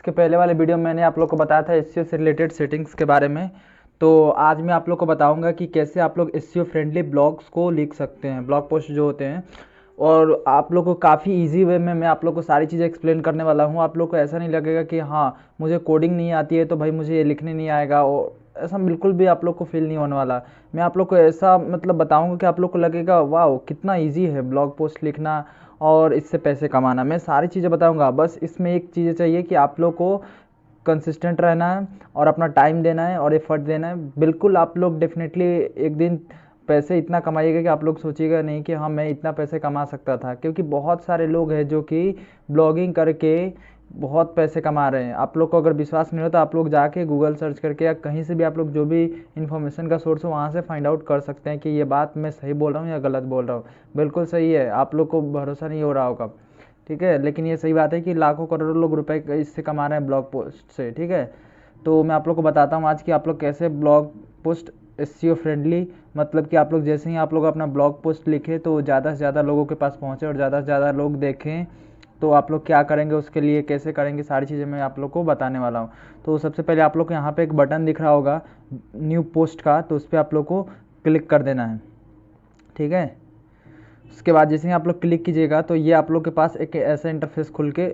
इसके पहले वाले वीडियो में मैंने आप लोग को बताया था एसईओ से रिलेटेड सेटिंग्स के बारे में। तो आज मैं आप लोग को बताऊंगा कि कैसे आप लोग एसईओ फ्रेंडली ब्लॉग्स को लिख सकते हैं, ब्लॉग पोस्ट जो होते हैं। और आप लोग को काफ़ी इजी वे में मैं आप लोग को सारी चीज़ें एक्सप्लेन करने वाला हूँ। आप लोग को ऐसा नहीं लगेगा कि हाँ मुझे कोडिंग नहीं आती है तो भाई मुझे ये लिखने नहीं आएगा, और ऐसा बिल्कुल भी आप लोग को फील नहीं होने वाला। मैं आप लोग को ऐसा मतलब बताऊंगा कि आप लोग को लगेगा वाह कितना इजी है ब्लॉग पोस्ट लिखना और इससे पैसे कमाना। मैं सारी चीज़ें बताऊंगा, बस इसमें एक चीज़ें चाहिए कि आप लोग को कंसिस्टेंट रहना है और अपना टाइम देना है और एफर्ट देना है। बिल्कुल आप लोग डेफिनेटली एक दिन पैसे इतना कमाइएगा कि आप लोग सोचिएगा नहीं कि हाँ मैं इतना पैसे कमा सकता था, क्योंकि बहुत सारे लोग हैं जो कि ब्लॉगिंग करके बहुत पैसे कमा रहे हैं। आप लोग को अगर विश्वास नहीं हो तो आप लोग जाके गूगल सर्च करके या कहीं से भी आप लोग जो भी इन्फॉर्मेशन का सोर्स हो वहाँ से फाइंड आउट कर सकते हैं कि ये बात मैं सही बोल रहा हूँ या गलत बोल रहा हूँ। बिल्कुल सही है, आप लोग को भरोसा नहीं हो रहा होगा, ठीक है, लेकिन ये सही बात है कि लाखों करोड़ों लोग रुपए इससे कमा रहे हैं ब्लॉग पोस्ट से, ठीक है। तो मैं आप लोग को बताता हूँ आज कि आप लोग कैसे ब्लॉग पोस्ट एसईओ फ्रेंडली, मतलब कि आप लोग जैसे ही आप लोग अपना ब्लॉग पोस्ट लिखे तो ज़्यादा से ज़्यादा लोगों के पास पहुँचे और ज़्यादा से ज़्यादा लोग देखें, तो आप लोग क्या करेंगे उसके लिए, कैसे करेंगे, सारी चीज़ें मैं आप लोग को बताने वाला हूँ। तो सबसे पहले आप लोग को यहाँ पे एक बटन दिख रहा होगा न्यू पोस्ट का, तो उस पर आप लोग को क्लिक कर देना है, ठीक है। उसके बाद जैसे ही आप लोग क्लिक कीजिएगा तो ये आप लोग के पास एक ऐसा इंटरफेस खुल के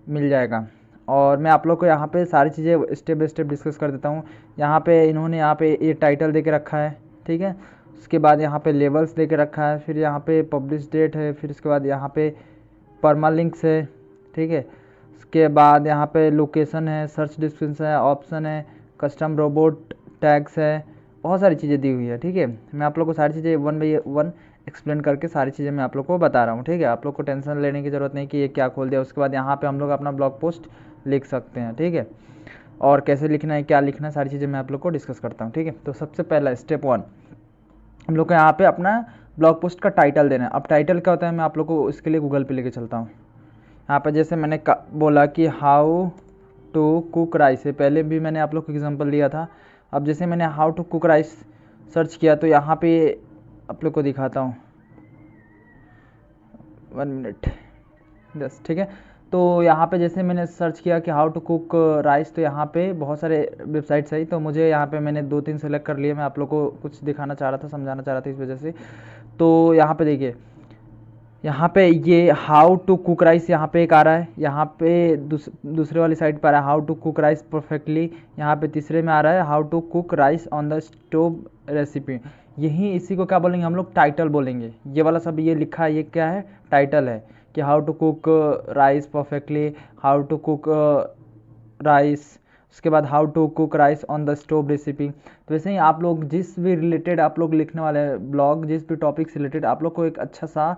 मिल जाएगा। और मैं आप लोग को यहाँ पे सारी चीज़ें स्टेप बाय स्टेप डिस्कस कर देता हूँ। यहाँ पे इन्होंने यहाँ पे ये टाइटल दे के रखा है, ठीक है। उसके बाद यहाँ पे लेवल्स दे के रखा है, फिर यहाँ पे पब्लिश डेट है, फिर उसके बाद यहाँ पे परमालिंक्स है, ठीक है। उसके बाद यहाँ पे लोकेशन है, सर्च डिस्क्रिप्शन है, ऑप्शन है, कस्टम रोबोट टैग्स है, बहुत सारी चीज़ें दी हुई है, ठीक है। मैं आप लोग को सारी चीज़ें वन बाई वन एक्सप्लेन करके सारी चीज़ें मैं आप लोग को बता रहा हूँ, ठीक है। आप लोग को टेंशन लेने की ज़रूरत नहीं कि ये क्या खोल दिया। उसके बाद यहाँ पे हम लोग अपना ब्लॉग पोस्ट लिख सकते हैं, ठीक है। और कैसे लिखना है, क्या लिखना है, सारी चीज़ें मैं आप लोग को डिस्कस करता हूँ, ठीक है। तो सबसे पहला स्टेप 1 हम लोग को यहाँ पे अपना ब्लॉग पोस्ट का टाइटल देना है। अब टाइटल क्या होता है मैं आप लोग को इसके लिए गूगल पे लेके चलता हूँ। यहाँ पर जैसे मैंने बोला कि हाउ टू कुक राइस है, पहले भी मैंने आप लोग को एग्जांपल दिया था। अब जैसे मैंने how to cook rice search किया तो यहाँ पे आप लोग को दिखाता हूँ, 1 मिनट बस, ठीक है। तो यहाँ पे जैसे मैंने सर्च किया कि हाउ टू कुक राइस, तो यहाँ पे बहुत सारे वेबसाइट्स है, तो मुझे यहाँ पे मैंने 2-3 सेलेक्ट कर लिए। मैं आप लोग को कुछ दिखाना चाह रहा था, समझाना चाह रहा था, इस वजह से। तो यहाँ पे देखिए, यहाँ पे ये हाउ टू कुक राइस यहाँ पे एक आ रहा है, यहाँ पे दूसरे वाली साइड पर आ रहा है how to cook rice perfectly, यहाँ पे तीसरे में आ रहा है how to cook rice on the stove recipe. यही इसी को क्या बोलेंगे हम लोग, टाइटल बोलेंगे। ये वाला सब ये लिखा है, ये क्या है, टाइटल है कि how to cook rice perfectly, how to cook rice, उसके बाद how to cook rice on the stove recipe. तो वैसे ही आप लोग जिस भी रिलेटेड आप लोग लिखने वाले ब्लॉग, जिस भी टॉपिक से रिलेटेड आप लोग को एक अच्छा सा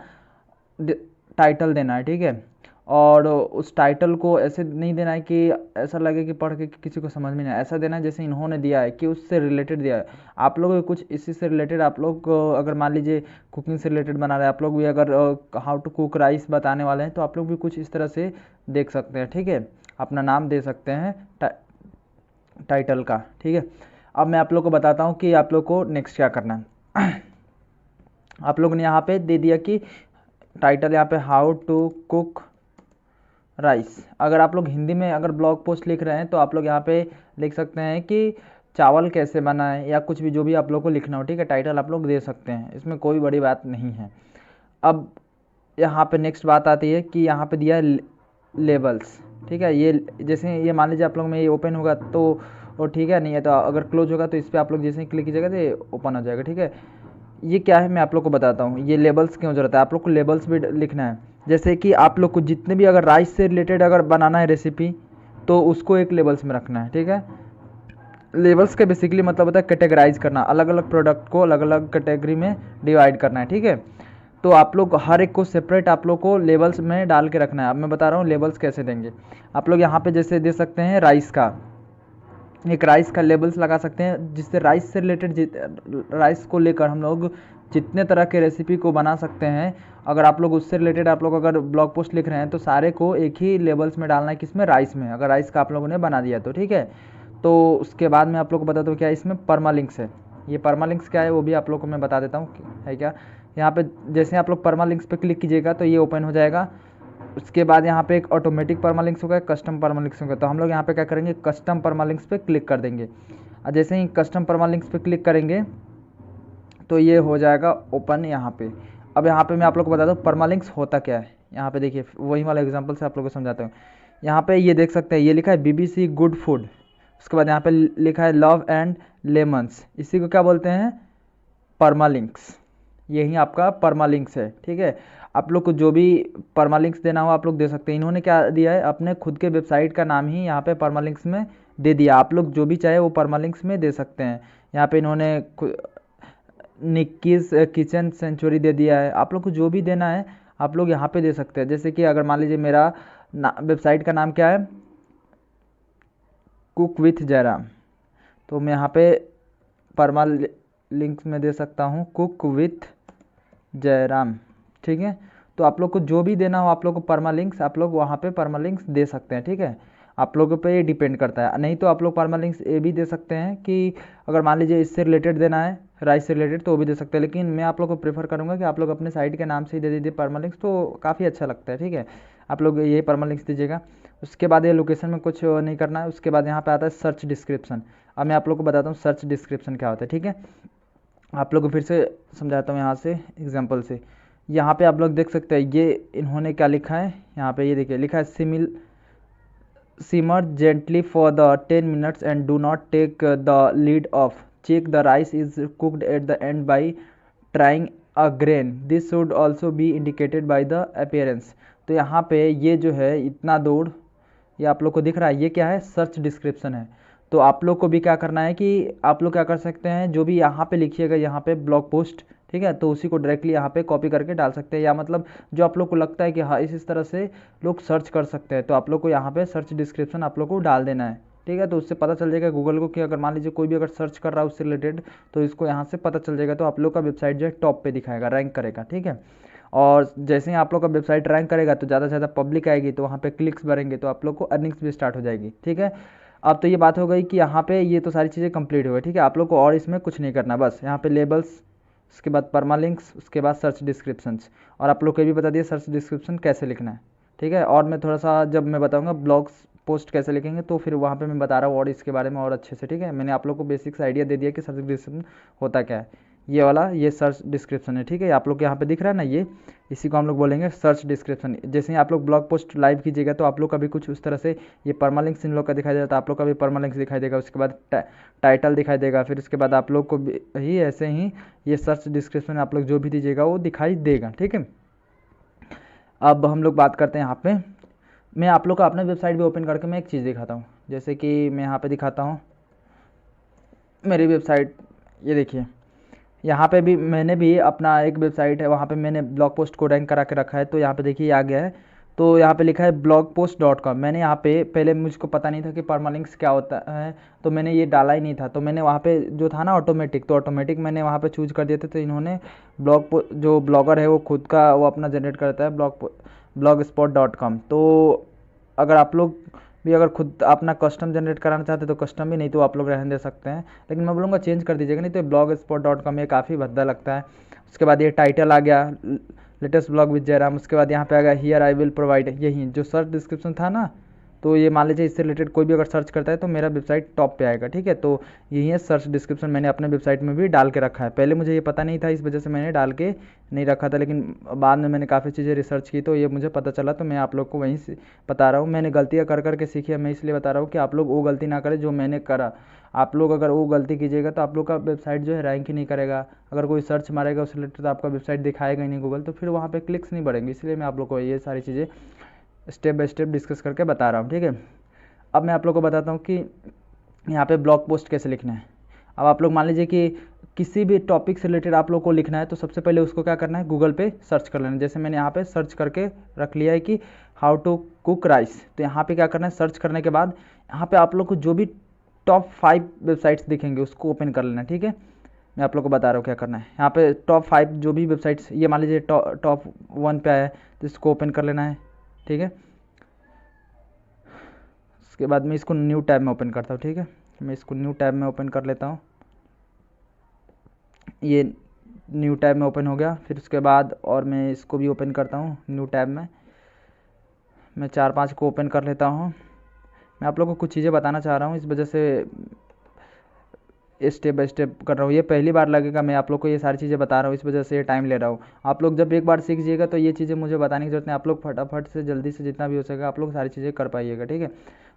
टाइटल देना है, ठीक है। और उस टाइटल को ऐसे नहीं देना है कि ऐसा लगे कि पढ़ के किसी को समझ में नहीं आए, ऐसा देना है जैसे इन्होंने दिया है कि उससे रिलेटेड दिया है। आप लोग कुछ इसी से रिलेटेड, आप लोग अगर मान लीजिए कुकिंग से रिलेटेड बना रहे हैं, आप लोग भी अगर हाउ टू कुक राइस बताने वाले हैं तो आप लोग भी कुछ इस तरह से देख सकते हैं, ठीक है। अपना नाम दे सकते हैं टाइटल का, ठीक है। अब मैं आप लोग को बताता हूँ कि आप लोग को नेक्स्ट क्या करना है। आप लोगों ने यहाँ पे दे दिया कि टाइटल यहाँ पे हाउ टू कुक राइस। अगर आप लोग हिंदी में अगर ब्लॉग पोस्ट लिख रहे हैं तो आप लोग यहाँ पे लिख सकते हैं कि चावल कैसे बनाएं, या कुछ भी जो भी आप लोग को लिखना हो, ठीक है। टाइटल आप लोग दे सकते हैं, इसमें कोई बड़ी बात नहीं है। अब यहाँ पे नेक्स्ट बात आती है कि यहाँ पे दिया है लेबल्स, ठीक है। ये जैसे ये मान लीजिए आप लोग में ये ओपन होगा तो और ठीक है, नहीं है तो अगर क्लोज होगा तो इस पर आप लोग जैसे ही क्लिक कीजिएगा तो ये ओपन हो जाएगा, ठीक है। ये क्या है मैं आप लोग को बताता हूँ, ये लेबल्स क्यों ज़रूरत है। आप लोग को लेबल्स भी लिखना है, जैसे कि आप लोग को जितने भी अगर राइस से रिलेटेड अगर बनाना है रेसिपी तो उसको एक लेबल्स में रखना है, ठीक है। लेबल्स का बेसिकली मतलब होता है कैटेगराइज करना, अलग अलग प्रोडक्ट को अलग अलग कैटेगरी में डिवाइड करना है, ठीक है। तो आप लोग हर एक को सेपरेट आप लोग को लेबल्स में डाल के रखना है। अब मैं बता रहा हूँ लेबल्स कैसे देंगे। आप लोग यहाँ पे जैसे दे सकते हैं राइस का, एक राइस का लेबल्स लगा सकते हैं, जिससे राइस से रिलेटेड राइस को लेकर हम लोग जितने तरह के रेसिपी को बना सकते हैं। अगर आप लोग उससे रिलेटेड आप लोग अगर ब्लॉग पोस्ट लिख रहे हैं तो सारे को एक ही लेबल्स में डालना है, किसमें, राइस में। अगर राइस का आप लोगों ने बना दिया तो ठीक है। तो उसके बाद मैं आप लोग को बताता हूँ क्या इसमें परमालिंक्स है। ये परमालिंक्स क्या है वो भी आप लोग को मैं बता देता हूँ है क्या। यहाँ पे जैसे आप लोग परमालिंक्स पे क्लिक कीजिएगा तो ये ओपन हो जाएगा। उसके बाद यहाँ पे एक ऑटोमेटिक परमालिंक्स होगा, कस्टम परमालिंक्स होगा। तो हम लोग यहाँ पे क्या करेंगे, कस्टम परमालिंक्स पे क्लिक कर देंगे। और जैसे ही कस्टम परमालिंक्स पे क्लिक करेंगे तो ये हो जाएगा ओपन यहाँ पे। अब यहाँ पे मैं आप लोग को बता दूँ परमालिंक्स होता क्या है। यहाँ पे देखिए वही वाला एग्जांपल से आप लोगों को समझाता हूँ। यहाँ पे ये देख सकते हैं, ये लिखा है BBC गुड फूड, उसके बाद यहाँ पे लिखा है लव एंड लेमन्स, इसी को क्या बोलते हैं, परमालिंक्स। यही आपका परमालिंक्स है, ठीक है। आप लोग को जो भी परमालिंक्स देना हो आप लोग दे सकते हैं। इन्होंने क्या दिया है, अपने खुद के वेबसाइट का नाम ही यहाँ पे परमालिंक्स में दे दिया। आप लोग जो भी चाहे वो परमालिंक्स में दे सकते हैं। यहाँ पे इन्होंने निक्कीज किचन सेंचुरी दे दिया है। आप लोग को जो भी देना है आप लोग यहाँ पे दे सकते हैं। जैसे कि अगर मान लीजिए मेरा वेबसाइट का नाम क्या है, कुक विथ जयराम, तो मैं यहाँ पे परमालिंक्स में दे सकता हूँ कुक विथ जयराम, ठीक है। तो आप लोग को जो भी देना हो आप लोग को परमालिंक्स, आप लोग वहाँ पे परमालिंक्स दे सकते हैं, ठीक है। आप लोगों पे ये डिपेंड करता है। नहीं तो आप लोग परमालिंक्स ये भी दे सकते हैं कि अगर मान लीजिए इससे रिलेटेड देना है, राइस से रिलेटेड, तो वो भी दे सकते हैं। लेकिन मैं आप लोग को प्रेफर करूँगा कि आप लोग अपने साइट के नाम से ही दे दीजिए परमालिंक्स, तो काफ़ी अच्छा लगता है, ठीक है। आप लोग ये परमालिंक्स दीजिएगा। उसके बाद ये लोकेशन में कुछ नहीं करना है। उसके बाद यहाँ पे आता है सर्च डिस्क्रिप्शन। अब मैं आप लोग को बताता हूँ सर्च डिस्क्रिप्शन क्या होता है, ठीक है। आप लोग को फिर से समझाता हूँ यहाँ से एग्जांपल से। यहाँ पे आप लोग देख सकते हैं ये इन्होंने क्या लिखा है, यहाँ पे ये देखिए लिखा है simmer gently for the 10 minutes and do not take the lid off. Check the rice is cooked at the end by trying a grain. This should also be indicated by the appearance. तो यहाँ पे ये जो है इतना दूर, ये आप लोग को दिख रहा है, ये क्या है, सर्च डिस्क्रिप्शन है। तो आप लोग को भी क्या करना है कि आप लोग क्या कर सकते हैं, जो भी यहाँ पे लिखिएगा यहाँ पे ब्लॉग पोस्ट, ठीक है, तो उसी को डायरेक्टली यहाँ पे कॉपी करके डाल सकते हैं। या मतलब जो आप लोग को लगता है कि हाँ इस तरह से लोग सर्च कर सकते हैं, तो आप लोग को यहाँ पे सर्च डिस्क्रिप्शन आप लोग को डाल देना है, ठीक है। तो उससे पता चल जाएगा गूगल को कि अगर मान लीजिए कोई भी अगर सर्च कर रहा है उससे रिलेटेड, तो इसको यहाँ से पता चल जाएगा। तो आप लोग का वेबसाइट जो है टॉप पे दिखाएगा, रैंक करेगा, ठीक है। और जैसे ही आप लोग का वेबसाइट रैंक करेगा तो ज़्यादा से ज़्यादा पब्लिक आएगी, तो वहाँ पे क्लिक्स बढ़ेंगे, तो आप लोग को अर्निंग्स भी स्टार्ट हो जाएगी, ठीक है। अब तो ये बात हो गई कि यहाँ पे ये तो सारी चीज़ें कंप्लीट हो गई, ठीक है। आप लोग को और इसमें कुछ नहीं करना, बस यहाँ पे लेबल्स, उसके बाद परमालिंक्स, उसके बाद सर्च डिस्क्रिप्शंस। और आप लोग को ये भी बता दिया सर्च डिस्क्रिप्शन कैसे लिखना है, ठीक है। और मैं थोड़ा सा जब मैं बताऊँगा ब्लॉग्स पोस्ट कैसे लिखेंगे तो फिर वहाँ पे मैं बता रहा हूँ और इसके बारे में और अच्छे से, ठीक है। मैंने आप लोग को बेसिक्स आइडिया दे दिया कि सर्च डिस्क्रिप्शन होता क्या है। ये वाला ये सर्च डिस्क्रिप्शन है, ठीक है। आप लोग के यहाँ पे दिख रहा है ना, ये इसी को हम लोग बोलेंगे सर्च डिस्क्रिप्शन। जैसे ही आप लोग ब्लॉग पोस्ट लाइव कीजिएगा तो आप लोग का भी कुछ उस तरह से ये परमालिंक्स इन लोग का दिखाई देगा, तो आप लोग का भी परमालिंक्स दिखाई देगा। उसके बाद टाइटल दिखाई देगा, फिर उसके बाद आप लोग को ही ऐसे ही ये सर्च डिस्क्रिप्शन आप लोग जो भी दीजिएगा वो दिखाई देगा, ठीक है। अब हम लोग बात करते हैं यहाँ पे, मैं आप लोग का अपना वेबसाइट भी ओपन करके मैं एक चीज़ दिखाता हूँ। जैसे कि मैं यहाँ पे दिखाता हूँ मेरी वेबसाइट, ये देखिए यहाँ पे भी मैंने भी अपना एक वेबसाइट है, वहाँ पे मैंने ब्लॉग पोस्ट को रैंक करा के रखा है। तो यहाँ पे देखिए आ गया है, तो यहाँ पे लिखा है blogpost.com। मैंने यहाँ पे पहले मुझको पता नहीं था कि परमालिंक्स क्या होता है, तो मैंने ये डाला ही नहीं था। तो मैंने वहाँ पे जो था ना ऑटोमेटिक, तो ऑटोमेटिक मैंने वहाँ पे चूज कर दिए थे। तो इन्होंने जो ब्लॉगर है वो खुद का वो अपना जनरेट करता है blogspot.com। तो अगर आप लोग भी अगर खुद अपना कस्टम जनरेट कराना चाहते तो कस्टम भी, नहीं तो आप लोग रहने दे सकते हैं। लेकिन मैं बोलूँगा चेंज कर दीजिएगा, नहीं तो blogspot.com ये काफ़ी भद्दा लगता है। उसके बाद ये टाइटल आ गया लेटेस्ट ब्लॉग विद जयराम। उसके बाद यहाँ पे आ गया हियर आई विल प्रोवाइड, यही जो सर्च डिस्क्रिप्शन था ना, तो ये मान लीजिए इससे रिलेटेड कोई भी अगर सर्च करता है तो मेरा वेबसाइट टॉप पे आएगा, ठीक है। तो यही है सर्च डिस्क्रिप्शन, मैंने अपने वेबसाइट में भी डाल के रखा है। पहले मुझे ये पता नहीं था, इस वजह से मैंने डाल के नहीं रखा था, लेकिन बाद में मैंने काफ़ी चीज़ें रिसर्च की तो ये मुझे पता चला, तो मैं आप लोग को वहीं से बता रहा हूँ। मैंने गलतियाँ कर करके सीखी है, मैं इसलिए बता रहा हूँ कि आप लोग वो गलती ना करें जो मैंने करा। आप लोग अगर वो गलती कीजिएगा तो आप लोग का वेबसाइट जो है रैंक ही नहीं करेगा। अगर कोई सर्च मारेगा उस रिलेटेड तो आपका वेबसाइट दिखाएगा ही नहीं गूगल, तो फिर वहाँ पे क्लिक्स नहीं बढ़ेंगे। इसलिए मैं आप लोग को ये सारी चीज़ें स्टेप बाय स्टेप डिस्कस करके बता रहा हूँ, ठीक है। अब मैं आप लोग को बताता हूँ कि यहाँ पे ब्लॉग पोस्ट कैसे लिखना है। अब आप लोग मान लीजिए कि किसी भी टॉपिक से रिलेटेड आप लोग को लिखना है, तो सबसे पहले उसको क्या करना है, गूगल पे सर्च कर लेना है। जैसे मैंने यहाँ पे सर्च करके रख लिया है कि हाउ टू कुक राइस, तो यहाँ पे क्या करना है, सर्च करने के बाद यहाँ पे आप लोग को जो भी टॉप 5 वेबसाइट्स दिखेंगे उसको ओपन कर लेना है, ठीक है। मैं आप लोग को बता रहा हूँ क्या करना है। यहाँ पे टॉप 5 जो भी वेबसाइट्स, ये मान लीजिए टॉप 1 पे आया है तो इसको ओपन कर लेना है, ठीक है। उसके बाद मैं इसको न्यू टैब में ओपन करता हूँ, ठीक है। मैं इसको न्यू टैब में ओपन कर लेता हूँ, ये न्यू टैब में ओपन हो गया। फिर उसके बाद और मैं इसको भी ओपन करता हूँ न्यू टैब में। मैं 4-5 को ओपन कर लेता हूँ। मैं आप लोगों को कुछ चीज़ें बताना चाह रहा हूँ, इस वजह से स्टेप बाय स्टेप कर रहा हूँ। ये पहली बार लगेगा मैं आप लोग को ये सारी चीज़ें बता रहा हूँ, इस वजह से ये टाइम ले रहा हूँ। आप लोग जब एक बार सीख जाइएगा तो ये चीज़ें मुझे बताने की जरूरत नहीं, आप लोग फटाफट से जल्दी से जितना भी हो सकेगा आप लोग सारी चीज़ें कर पाइएगा, ठीक है।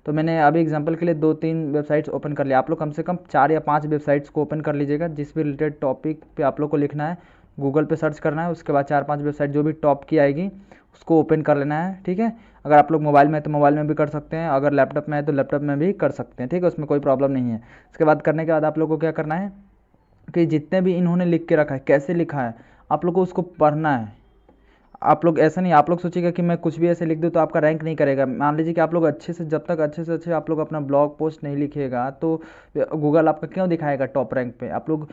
तो मैंने अभी एग्जांपल के लिए 2-3 वेबसाइट्स ओपन कर लिया। आप लोग कम से कम 4 या 5 वेबसाइट्स को ओपन कर लीजिएगा जिस भी रिलेटेड टॉपिक पे आप लोग को लिखना है, गूगल पे सर्च करना है, उसके बाद 4-5 वेबसाइट जो भी टॉप की आएगी उसको ओपन कर लेना है, ठीक है। अगर आप लोग मोबाइल में है तो मोबाइल में भी कर सकते हैं, अगर लैपटॉप में है तो लैपटॉप में भी कर सकते हैं, ठीक है, उसमें कोई प्रॉब्लम नहीं है। उसके बाद करने के बाद आप लोग को क्या करना है कि जितने भी इन्होंने लिख के रखा है, कैसे लिखा है, आप लोग को उसको पढ़ना है। आप लोग ऐसा नहीं, आप लोग सोचिएगा कि मैं कुछ भी ऐसे लिख दूँ तो आपका रैंक नहीं करेगा। मान लीजिए कि आप लोग अच्छे से, जब तक अच्छे से अच्छे आप लोग अपना ब्लॉग पोस्ट नहीं लिखिएगा तो गूगल आपका क्यों दिखाएगा टॉप रैंक पे। आप लोग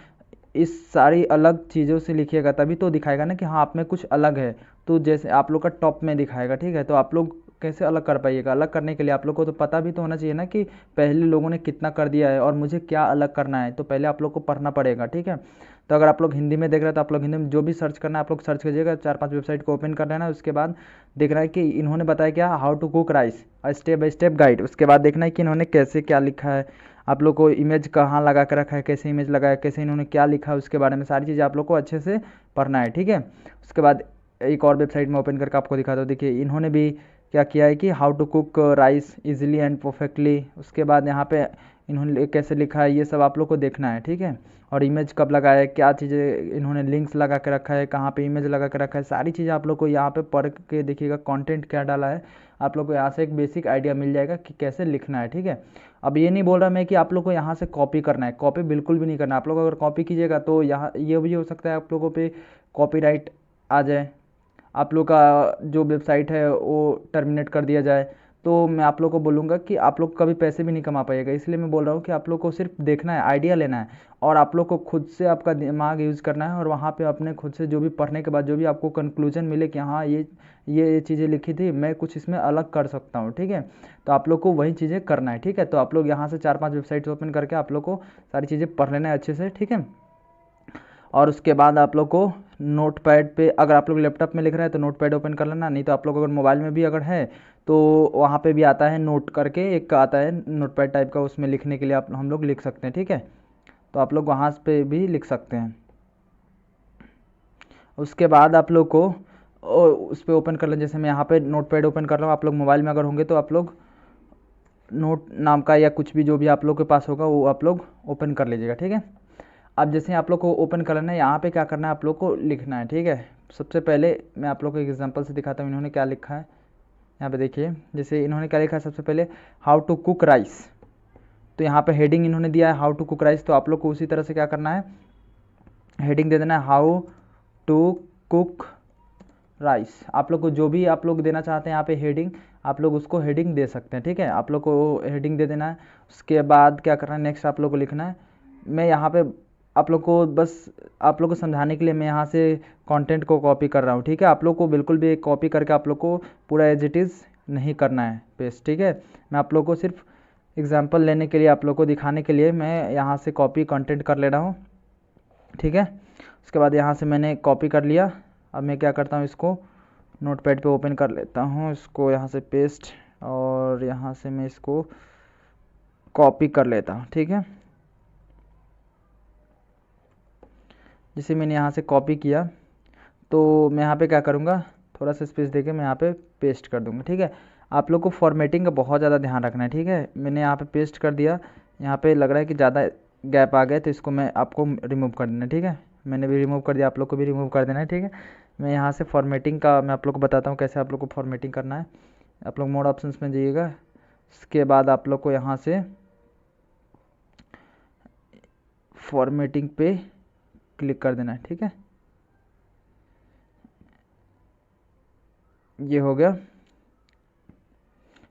इस सारी अलग चीज़ों से लिखिएगा तभी तो दिखाएगा ना कि हाँ आप में कुछ अलग है, तो जैसे आप लोग का टॉप में दिखाएगा, ठीक है। तो आप लोग कैसे अलग कर पाइएगा, अलग करने के लिए आप लोग को तो पता भी तो होना चाहिए ना कि पहले लोगों ने कितना कर दिया है और मुझे क्या अलग करना है, तो पहले आप लोग को पढ़ना पड़ेगा, ठीक है। तो अगर आप लोग हिंदी में देख रहे हैं तो आप लोग हिंदी में जो भी सर्च करना है आप लोग सर्च कीजिएगा, 4-5 वेबसाइट को ओपन कर लेना है। उसके बाद देखना है कि इन्होंने बताया क्या, how to cook rice, step by step guide. उसके बाद देखना है कि इन्होंने कैसे क्या लिखा है, आप लोग को इमेज कहाँ लगा के रखा है, कैसे इमेज लगाया, कैसे इन्होंने क्या लिखा है, उसके बारे में सारी चीज़ें आप लोग को अच्छे से पढ़ना है, ठीक है। उसके बाद एक और वेबसाइट में ओपन करके आपको दिखाता हूँ। देखिए इन्होंने भी क्या किया है कि how to cook rice easily and perfectly. उसके बाद यहाँ पे इन्होंने कैसे लिखा है ये सब आप लोग को देखना है, ठीक है। और इमेज कब लगाया है, क्या चीज़ें इन्होंने लिंक्स लगा के रखा है, कहाँ पे इमेज लगा के रखा है, सारी चीज़ें आप लोग को यहाँ पे पढ़ के देखिएगा, कंटेंट क्या डाला है, आप लोग को यहाँ से एक बेसिक आइडिया मिल जाएगा कि कैसे लिखना है, ठीक है। अब ये नहीं बोल रहा मैं कि आप लोग को यहाँ से कॉपी करना है, कॉपी बिल्कुल भी नहीं करना। आप लोग अगर कॉपी कीजिएगा तो यहाँ ये भी हो सकता है आप लोगों पे कॉपीराइट आ जाए, आप लोग का जो वेबसाइट है वो टर्मिनेट कर दिया जाए। तो मैं आप लोग को बोलूँगा कि आप लोग कभी पैसे भी नहीं कमा पाइएगा, इसलिए मैं बोल रहा हूँ कि आप लोग को सिर्फ देखना है, आइडिया लेना है, और आप लोग को खुद से आपका दिमाग यूज़ करना है, और वहाँ पे अपने खुद से जो भी पढ़ने के बाद जो भी आपको कंक्लूजन मिले कि हाँ ये चीज़ें लिखी थी, मैं कुछ इसमें अलग कर सकता हूँ, ठीक है। तो आप लोग को वही चीज़ें करना है, ठीक है। तो आप लोग यहाँ से 4-5 वेबसाइट्स ओपन करके आप लोग को सारी चीज़ें पढ़ लेना है अच्छे से, ठीक है। और उसके बाद आप लोग को नोटपैड पे, अगर आप लोग लैपटॉप में लिख रहे हैं तो नोटपैड ओपन कर लेना, नहीं तो आप लोग अगर मोबाइल में भी अगर है तो वहाँ पे भी आता है नोट करके, एक आता है नोटपैड टाइप का, उसमें लिखने के लिए आप हम लोग लिख सकते हैं, ठीक है। तो आप लोग वहाँ पे भी लिख सकते हैं। उसके बाद आप लोग को उस पर ओपन कर लें, जैसे मैं यहाँ पे नोटपैड ओपन कर रहा हूँ, आप लोग मोबाइल में अगर होंगे तो आप लोग नोट नाम का या कुछ भी जो भी आप लोग के पास होगा वो आप लोग ओपन कर लीजिएगा, ठीक है। अब जैसे आप लोग को ओपन कर लेना है, यहाँ पे क्या करना है आप लोग को लिखना है, ठीक है। सबसे पहले मैं आप लोग को एक एग्जांपल से दिखाता हूँ इन्होंने क्या लिखा है। यहाँ पे देखिए जैसे इन्होंने क्या लिखा है, सबसे पहले हाउ टू कुक राइस, तो यहाँ पे हेडिंग इन्होंने दिया है हाउ टू कुक राइस, तो आप लोग को उसी तरह से क्या करना है, हेडिंग दे देना है हाउ टू कुक राइस। आप लोग को जो भी आप लोग देना चाहते हैं यहाँ पे हेडिंग, आप लोग उसको हेडिंग दे सकते हैं, ठीक है। आप लोग को हेडिंग दे देना है। उसके बाद क्या करना है, नेक्स्ट आप लोग को लिखना है, मैं यहाँ पे आप लोग को बस आप लोग को समझाने के लिए मैं यहाँ से कंटेंट को कॉपी कर रहा हूँ, ठीक है। आप लोग को बिल्कुल भी कॉपी करके आप लोग को पूरा एज इट इज़ नहीं करना है पेस्ट, ठीक है। मैं आप लोग को सिर्फ एग्जांपल लेने के लिए, आप लोग को दिखाने के लिए मैं यहाँ से कॉपी कंटेंट कर ले रहा हूँ, ठीक है। उसके बाद यहाँ से मैंने कॉपी कर लिया। अब मैं क्या करता हूँ, इसको नोटपैड पे ओपन कर लेता हूँ, इसको यहाँ से पेस्ट, और यहाँ से मैं इसको कॉपी कर लेता हूँ, ठीक है। जैसे मैंने यहाँ से कॉपी किया तो मैं यहाँ पे क्या करूँगा, थोड़ा सा स्पेस देके मैं यहाँ पे पेस्ट कर दूँगा, ठीक है। आप लोग को फॉर्मेटिंग का बहुत ज़्यादा ध्यान रखना है, ठीक है। मैंने यहाँ पे पेस्ट कर दिया, यहाँ पे लग रहा है कि ज़्यादा गैप आ गए तो इसको मैं आपको रिमूव कर देना, ठीक है। मैंने भी रिमूव कर दिया, आप लोग को भी रिमूव कर देना है, ठीक है। मैं यहाँ से फॉर्मेटिंग का मैं आप लोग को बताता हूँ कैसे आप लोग को फॉर्मेटिंग करना है। आप लोग मोड ऑप्शंस में जाइएगा, इसके बाद आप लोग को यहाँ से फॉर्मेटिंग पे क्लिक कर देना है, ठीक है। ये हो गया,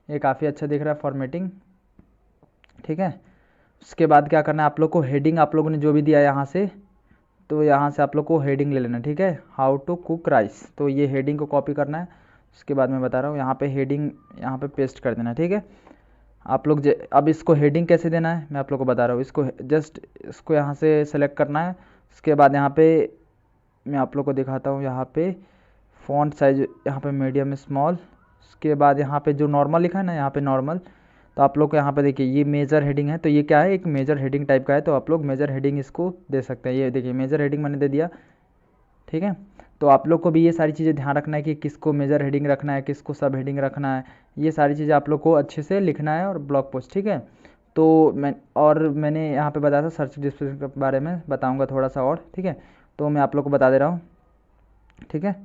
ये काफ़ी अच्छा दिख रहा है फॉर्मेटिंग, ठीक है। उसके बाद क्या करना है, आप लोग को हेडिंग आप लोगों ने जो भी दिया है यहाँ से, तो यहाँ से आप लोग को हेडिंग ले लेना, ठीक है। हाउ टू कुक राइस, तो ये हेडिंग को कॉपी करना है। उसके बाद मैं बता रहा हूँ यहाँ पे हेडिंग यहाँ पे पेस्ट कर देना, ठीक है। आप लोग अब इसको हेडिंग कैसे देना है मैं आप लोग को बता रहा हूँ। इसको जस्ट इसको यहाँ से सेलेक्ट करना है। उसके बाद यहाँ पे मैं आप लोग को दिखाता हूँ, यहाँ पे फ़ॉन्ट साइज यहाँ पे मीडियम स्मॉल, उसके बाद यहाँ पे जो नॉर्मल लिखा है ना, यहाँ पे नॉर्मल, तो आप लोग को यहाँ पे देखिए ये मेजर हेडिंग है, तो ये क्या है, एक मेजर हेडिंग टाइप का है, तो आप लोग मेजर हेडिंग इसको दे सकते हैं। ये देखिए मेजर हेडिंग मैंने दे दिया, ठीक है। तो आप लोग को भी ये सारी चीज़ें ध्यान रखना है कि किसको मेजर हेडिंग रखना है, किसको सब हेडिंग रखना है, ये सारी चीज़ें आप लोग को अच्छे से लिखना है और ब्लॉग पोस्ट, ठीक है। तो मैंने यहाँ पे बताया था सर्च डिस्क्रिप्शन के बारे में, बताऊँगा थोड़ा सा और, ठीक है। तो मैं आप लोग को बता दे रहा हूँ, ठीक है।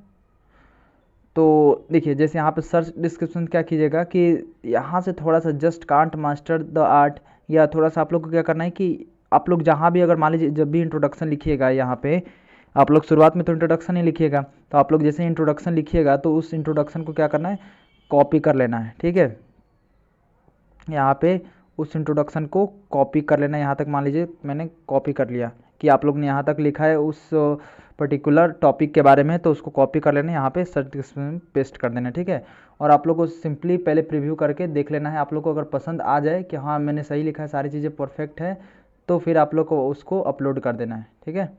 तो देखिए जैसे यहाँ पे सर्च डिस्क्रिप्शन क्या कीजिएगा कि यहाँ से थोड़ा सा just can't master the art, या थोड़ा सा आप लोग को क्या करना है कि आप लोग जहाँ भी, अगर मान लीजिए जब भी इंट्रोडक्शन लिखिएगा, यहाँ पे आप लोग शुरुआत में तो इंट्रोडक्शन ही लिखिएगा, तो आप लोग जैसे इंट्रोडक्शन लिखिएगा तो उस इंट्रोडक्शन को क्या करना है, कॉपी कर लेना है, ठीक है। यहाँ पे उस इंट्रोडक्शन को कॉपी कर लेना है, यहाँ तक मान लीजिए मैंने कॉपी कर लिया कि आप लोग ने यहाँ तक लिखा है उस पर्टिकुलर टॉपिक के बारे में, तो उसको कॉपी कर लेना है, यहाँ पे सर्च डिस्क्रिप्शन में पेस्ट कर देना है, ठीक है। और आप लोग को सिंपली पहले प्रीव्यू करके देख लेना है, आप लोग को अगर पसंद आ जाए कि हाँ मैंने सही लिखा है, सारी चीज़ें परफेक्ट है, तो फिर आप लोग को उसको अपलोड कर देना है, ठीक है।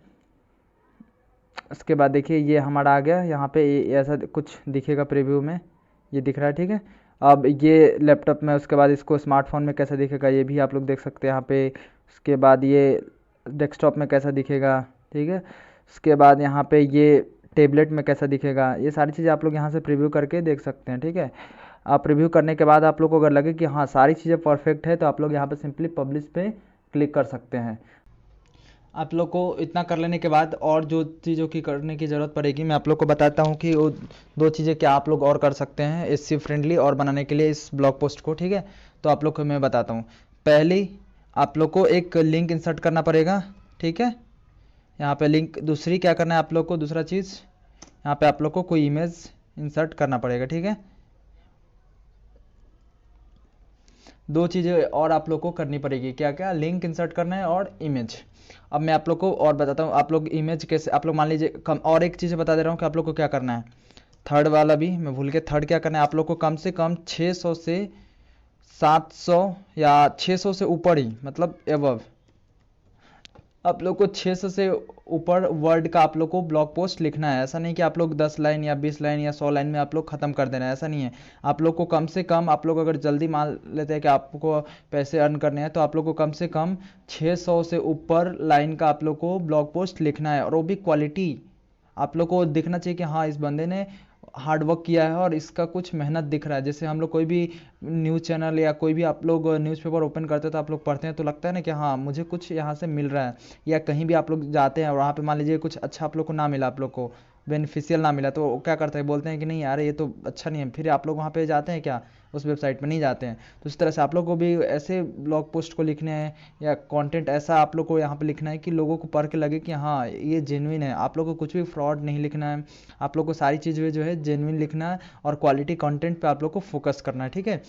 उसके बाद देखिए ये हमारा आ गया, यहाँ पे ऐसा कुछ दिखेगा प्रीव्यू में, ये दिख रहा है, ठीक है। अब ये लैपटॉप में, उसके बाद इसको स्मार्टफोन में कैसा दिखेगा ये भी आप लोग देख सकते हैं यहाँ पे। उसके बाद ये डेस्कटॉप में कैसा दिखेगा, ठीक है। उसके बाद यहाँ पे ये टेबलेट में कैसा दिखेगा, ये सारी चीज़ें आप लोग यहाँ से प्रीव्यू करके देख सकते हैं, ठीक है। आप प्रीव्यू करने के बाद आप लोग को अगर लगे कि हाँ सारी चीज़ें परफेक्ट है, तो आप लोग यहाँ पे सिंपली पब्लिश पे क्लिक कर सकते हैं। आप लोग को इतना कर लेने के बाद और जो चीज़ों की करने की ज़रूरत पड़ेगी, मैं आप लोग को बताता हूँ कि वो दो चीज़ें क्या आप लोग और कर सकते हैं एसईओ फ्रेंडली और बनाने के लिए इस ब्लॉग पोस्ट को, ठीक है। तो आप लोग को मैं बताता हूँ। पहली आप लोग को एक लिंक इंसर्ट करना पड़ेगा, ठीक है। यहाँ पे लिंक, दूसरी क्या करना है आप लोग को, दूसरा चीज़ यहाँ पे आप लोग को कोई इमेज इंसर्ट करना पड़ेगा, ठीक है। दो चीज़ें और आप लोग को करनी पड़ेगी, क्या क्या, लिंक इंसर्ट करना है और इमेज। अब मैं आप लोग को और बताता हूँ, आप लोग इमेज कैसे, आप लोग मान लीजिए कम, और एक चीज़ बता दे रहा हूँ कि आप लोग को क्या करना है, थर्ड वाला भी मैं भूल के, थर्ड क्या करना है, आप लोग को कम से कम 600 से 700 या 600 से ऊपर ही, मतलब एबव, आप लोग को 600 से ऊपर वर्ड का आप लोग को ब्लॉग पोस्ट लिखना है। ऐसा नहीं कि आप लोग 10 लाइन या 20 लाइन या 100 लाइन में आप लोग ख़त्म कर देना है, ऐसा नहीं है। आप लोग को कम से कम, आप लोग अगर जल्दी मान लेते हैं कि आपको पैसे अर्न करने हैं, तो आप लोग को कम से कम 600 से ऊपर लाइन का आप लोग को ब्लॉग पोस्ट लिखना है, और वो भी क्वालिटी। आप लोग को दिखना चाहिए कि हाँ इस बंदे ने हार्ड वर्क किया है और इसका कुछ मेहनत दिख रहा है। जैसे हम लोग कोई भी न्यूज़ चैनल या कोई भी आप लोग न्यूज़पेपर ओपन करते हैं, तो आप लोग पढ़ते हैं तो लगता है ना कि हाँ मुझे कुछ यहाँ से मिल रहा है। या कहीं भी आप लोग जाते हैं और वहाँ पे मान लीजिए कुछ अच्छा आप लोग को ना मिला, आप लोग को बेनिफिशियल ना मिला, तो क्या करते हैं, बोलते हैं कि नहीं यार ये तो अच्छा नहीं है, फिर आप लोग वहाँ पे जाते हैं क्या, उस वेबसाइट पे नहीं जाते हैं। तो इस तरह से आप लोग को भी ऐसे ब्लॉग पोस्ट को लिखने हैं या कंटेंट ऐसा आप लोग को यहाँ पे लिखना है कि लोगों को पढ़ के लगे कि हाँ ये जेन्युइन है। आप लोग को कुछ भी फ्रॉड नहीं लिखना है, आप लोग को सारी चीज़ें जो है जेन्युइन लिखना है और क्वालिटी कंटेंट पे आप लोग को फोकस करना है, ठीक है।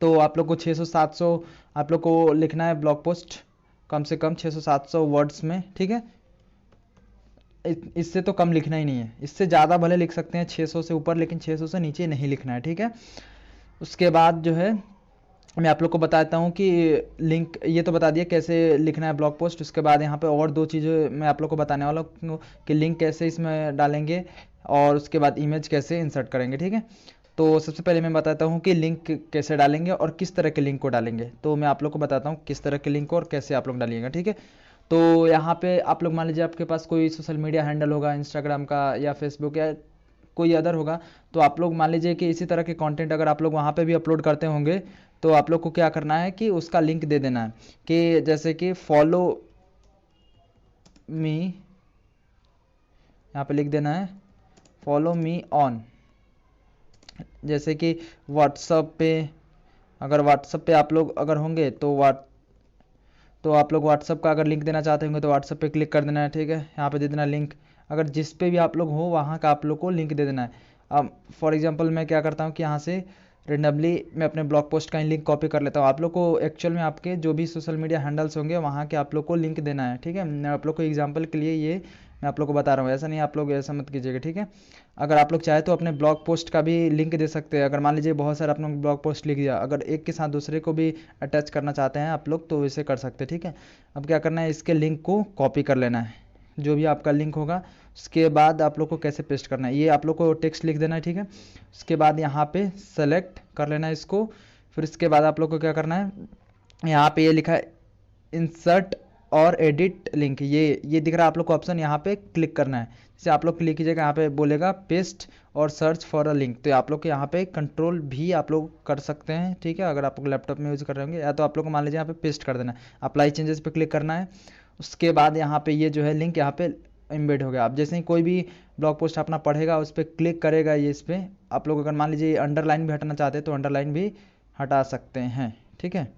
तो आप लोग को 600-700 आप लोग को लिखना है ब्लॉग पोस्ट, कम से कम 600-700 वर्ड्स में, ठीक है। इससे तो कम लिखना ही नहीं है, इससे ज़्यादा भले लिख सकते हैं 600 से ऊपर, लेकिन 600 से नीचे नहीं लिखना है, ठीक है। उसके बाद जो है मैं आप लोग को बताता हूँ कि लिंक, ये तो बता दिया कैसे लिखना है ब्लॉग पोस्ट। उसके बाद यहाँ पे और दो चीज़ें मैं आप लोग को बताने वाला हूँ कि लिंक कैसे इसमें डालेंगे और उसके बाद इमेज कैसे इंसर्ट करेंगे, ठीक है। तो सबसे पहले मैं बताता हूँ कि लिंक कैसे डालेंगे और किस तरह के लिंक को डालेंगे। तो मैं आप लोग को बताता हूँ किस तरह के लिंक को और कैसे आप लोग डालिएगा, ठीक है। तो यहाँ पे आप लोग मान लीजिए आपके पास कोई सोशल मीडिया हैंडल होगा, इंस्टाग्राम का या फेसबुक या कोई अदर होगा, तो आप लोग मान लीजिए कि इसी तरह के कंटेंट अगर आप लोग वहाँ पे भी अपलोड करते होंगे, तो आप लोग को क्या करना है कि उसका लिंक दे देना है कि जैसे कि फॉलो मी, यहाँ पे लिख देना है फॉलो मी ऑन। जैसे कि व्हाट्सएप पे, अगर व्हाट्सएप पे आप लोग अगर होंगे तो आप लोग व्हाट्सएप का अगर लिंक देना चाहते होंगे तो व्हाट्सएप पे क्लिक कर देना है, ठीक है। यहाँ पे दे देना लिंक, अगर जिस पे भी आप लोग हो वहाँ का आप लोग को लिंक दे देना है। अब फॉर एग्जांपल मैं क्या करता हूँ कि यहाँ से रेंडमली मैं अपने ब्लॉग पोस्ट का लिंक कॉपी कर लेता हूँ। आप लोग को एक्चुअल में आपके जो भी सोशल मीडिया हैंडल्स होंगे वहाँ के आप लोग को लिंक देना है, ठीक है। मैं आप लोग को एग्जांपल के लिए ये मैं आप लोग को बता रहा हूँ, ऐसा नहीं आप लोग ऐसा मत कीजिएगा, ठीक है। अगर आप लोग चाहे तो अपने ब्लॉग पोस्ट का भी लिंक दे सकते हैं। अगर मान लीजिए बहुत सारा अपना ब्लॉग पोस्ट लिख दिया, अगर एक के साथ दूसरे को भी अटैच करना चाहते हैं आप लोग तो इसे कर सकते हैं, ठीक है। अब क्या करना है, इसके लिंक को कॉपी कर लेना है, जो भी आपका लिंक होगा उसके बाद आप लोग को कैसे पेस्ट करना है, ये आप लोग को टेक्स्ट लिख देना है, ठीक है। उसके बाद यहाँ पे सेलेक्ट कर लेना है इसको। फिर इसके बाद आप लोग को क्या करना है, यहाँ पे ये लिखा है इंसर्ट और एडिट लिंक, ये दिख रहा है आप लोग को ऑप्शन, यहाँ पे क्लिक करना है। जैसे आप लोग क्लिक कीजिएगा, यहाँ पे बोलेगा पेस्ट और सर्च फॉर अ लिंक, तो आप लोग के यहाँ पे कंट्रोल भी आप लोग कर सकते हैं, ठीक है। अगर आप लोग लैपटॉप में यूज़ कर रहे होंगे, या तो आप लोग को मान लीजिए यहाँ पे पेस्ट कर देना है, अप्लाई चेंजेस पे क्लिक करना है। उसके बाद यहाँ पे ये जो है लिंक यहाँ पे इम्बेड हो गया। आप जैसे ही कोई भी ब्लॉग पोस्ट अपना पढ़ेगा, उस पर क्लिक करेगा, ये इस पर आप लोग अगर मान लीजिए अंडरलाइन भी हटाना चाहते हैं तो अंडरलाइन भी हटा सकते हैं, ठीक है।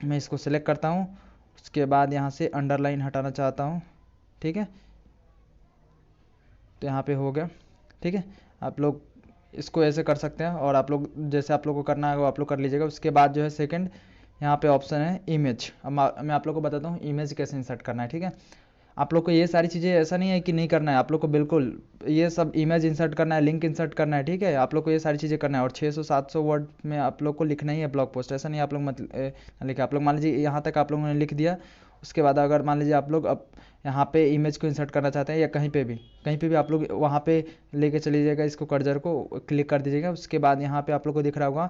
मैं इसको सिलेक्ट करता हूँ, उसके बाद यहाँ से अंडरलाइन हटाना चाहता हूँ, ठीक है। तो यहाँ पे हो गया, ठीक है। आप लोग इसको ऐसे कर सकते हैं, और आप लोग जैसे आप लोग को करना है वो आप लोग कर लीजिएगा। उसके बाद जो है सेकंड यहाँ पे ऑप्शन है इमेज। अब मैं आप लोग को बताता हूँ इमेज कैसे इंसर्ट करना है, ठीक है। आप लोग को ये सारी चीज़ें ऐसा नहीं है कि नहीं करना है, आप लोग को बिल्कुल ये सब इमेज इंसर्ट करना है, लिंक इंसर्ट करना है, ठीक है। आप लोग को ये सारी चीज़ें करना है, और 600-700 वर्ड में आप लोग को लिखना ही है ब्लॉग पोस्ट, ऐसा नहीं आप लोग मत लिखे। आप लोग मान लीजिए यहाँ तक आप लोगों ने लिख दिया, उसके बाद अगर मान लीजिए आप लोग अब यहाँ पे इमेज को इंसर्ट करना चाहते हैं, या कहीं पे भी आप लोग वहाँ पे लेके चले जाइएगा, इसको कर्सर को क्लिक कर दीजिएगा। उसके बाद यहाँ पे आप लोग को दिख रहा होगा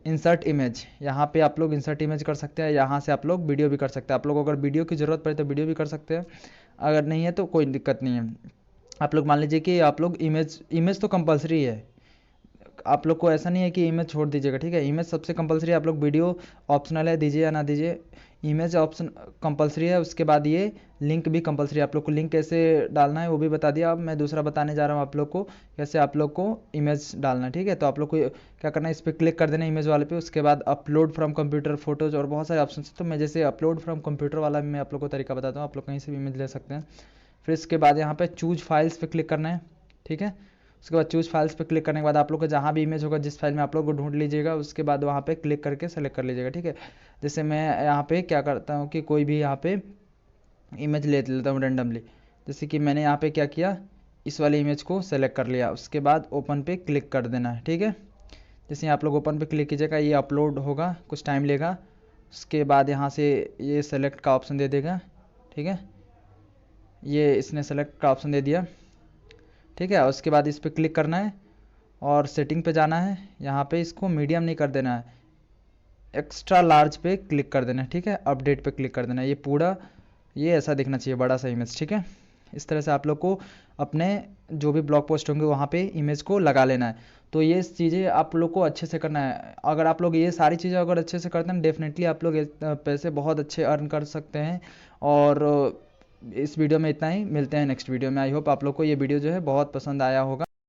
इंसर्ट इमेज, यहाँ पे आप लोग इंसर्ट इमेज कर सकते हैं। यहाँ से आप लोग वीडियो भी कर सकते हैं, आप लोग अगर वीडियो की ज़रूरत पड़े तो वीडियो भी कर सकते हैं, अगर नहीं है तो कोई दिक्कत नहीं है। आप लोग मान लीजिए कि आप लोग इमेज तो कंपलसरी है, आप लोग को ऐसा नहीं है कि इमेज छोड़ दीजिएगा, ठीक है। इमेज सबसे कंपलसरी है, आप लोग वीडियो ऑप्शनल है, दीजिए या ना दीजिए, इमेज ऑप्शन कंपलसरी है। उसके बाद ये लिंक भी कंपलसरी है, आप लोग को लिंक कैसे डालना है वो भी बता दिया। अब मैं दूसरा बताने जा रहा हूँ आप लोग को कैसे आप लोग को इमेज डालना है, ठीक है। तो आप लोग को क्या करना है, इस पर क्लिक कर देना है इमेज वाले पे। उसके बाद अपलोड फ्रॉम कंप्यूटर, फोटोज और बहुत सारे ऑप्शन है, तो मैं जैसे अपलोड फ्रॉम कंप्यूटर वाला मैं आप लोग को तरीका बताता हूँ, आप लोग कहीं से भी इमेज ले सकते हैं। फिर इसके बाद यहाँ पे चूज फाइल्स पे क्लिक करना है, ठीक है। उसके बाद चूज फाइल्स पे क्लिक करने के बाद आप लोग को जहाँ भी इमेज होगा, जिस फाइल में आप लोग को ढूंढ लीजिएगा, उसके बाद वहाँ पे क्लिक करके सेलेक्ट कर लीजिएगा, ठीक है। जैसे मैं यहाँ पे क्या करता हूँ कि कोई भी यहाँ पे इमेज ले लेता हूँ रेंडमली, जैसे कि मैंने यहाँ पे क्या किया, इस वाले इमेज को सेलेक्ट कर लिया। उसके बाद ओपन पे क्लिक कर देना है, ठीक है। जैसे आप लोग ओपन पे क्लिक कीजिएगा, ये अपलोड होगा, कुछ टाइम लेगा। उसके बाद यहाँ से ये सेलेक्ट का ऑप्शन दे देगा, ठीक है। ये इसने सेलेक्ट का ऑप्शन दे दिया, ठीक है। उसके बाद इस पर क्लिक करना है और सेटिंग पे जाना है, यहाँ पे इसको मीडियम नहीं कर देना है, एक्स्ट्रा लार्ज पे क्लिक कर देना है, ठीक है। अपडेट पे क्लिक कर देना है, ये पूरा ये ऐसा दिखना चाहिए, बड़ा सा इमेज, ठीक है। इस तरह से आप लोग को अपने जो भी ब्लॉग पोस्ट होंगे वहाँ पे इमेज को लगा लेना है। तो ये चीज़ें आप लोग को अच्छे से करना है। अगर आप लोग ये सारी चीज़ें अगर अच्छे से करते हैं, डेफिनेटली आप लोग पैसे बहुत अच्छे अर्न कर सकते हैं। और इस वीडियो में इतना ही, मिलते हैं नेक्स्ट वीडियो में। आई होप आप लोग को ये वीडियो जो है बहुत पसंद आया होगा।